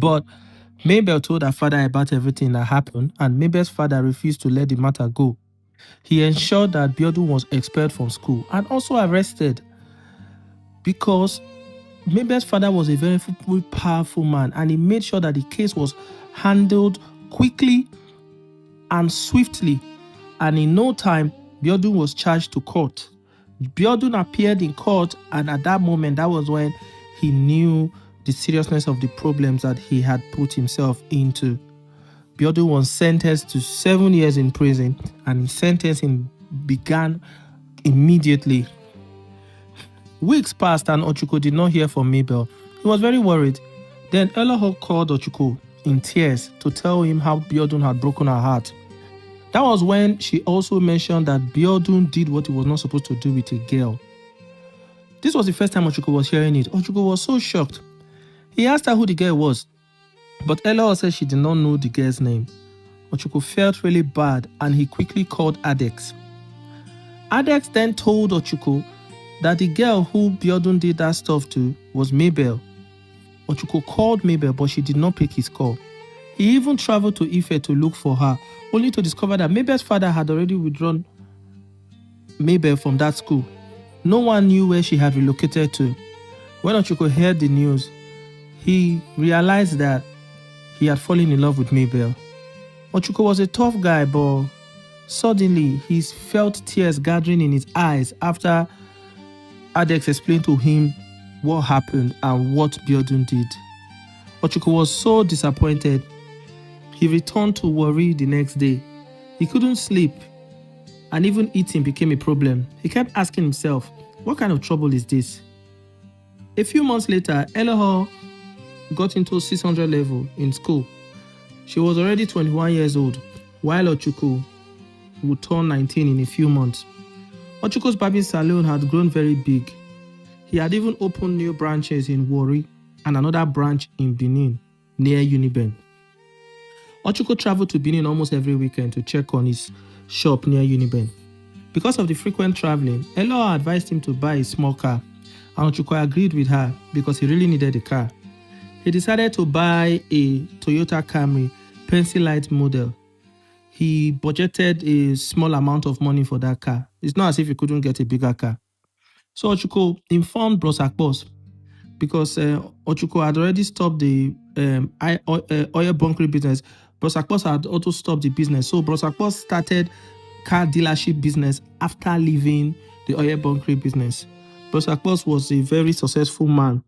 But Mabel told her father about everything that happened, and Mabel's father refused to let the matter go. He ensured that Biodun was expelled from school and also arrested, because Mabel's father was a very powerful man, and he made sure that the case was handled quickly and swiftly. And in no time, Biodun was charged to court. Biodun appeared in court, and at that moment, that was when he knew the seriousness of the problems that he had put himself into. Biodun was sentenced to 7 years in prison, and his sentencing began immediately. Weeks passed and OCHUKO did not hear from Mabel. He was very worried. Then Eloho called OCHUKO in tears to tell him how Biodun had broken her heart. That was when she also mentioned that Biodun did what he was not supposed to do with a girl. This was the first time OCHUKO was hearing it. OCHUKO was so shocked. He asked her who the girl was, but Eloho said she did not know the girl's name. OCHUKO felt really bad, and he quickly called Adex. Adex then told OCHUKO that the girl who Biodun did that stuff to was Mabel. OCHUKO called Mabel, but she did not pick his call. He even traveled to Ife to look for her, only to discover that Mabel's father had already withdrawn Mabel from that school. No one knew where she had relocated to. When OCHUKO heard the news, he realized that he had fallen in love with Mabel. OCHUKO was a tough guy, but suddenly he felt tears gathering in his eyes after Adex explained to him what happened and what Biodun did. OCHUKO was so disappointed. He returned to Warri the next day. He couldn't sleep, and even eating became a problem. He kept asking himself, what kind of trouble is this? A few months later, Eloho got into 600 level in school. She was already 21 years old, while OCHUKO would turn 19 in a few months. OCHUKO's barbing salon had grown very big. He had even opened new branches in Warri and another branch in Benin, near Uniben. OCHUKO traveled to Benin almost every weekend to check on his shop near Uniben. Because of the frequent traveling, Eloho advised him to buy a small car, and OCHUKO agreed with her because he really needed a car. He decided to buy a Toyota Camry Pencil Light model. He budgeted a small amount of money for that car. It's not as if he couldn't get a bigger car. So OCHUKO informed Bros Akpos, because OCHUKO had already stopped the oil bunkering business. Bros Akpos had also stopped the business. So Bros Akpos started car dealership business after leaving the oil bunkering business. Bros Akpos was a very successful man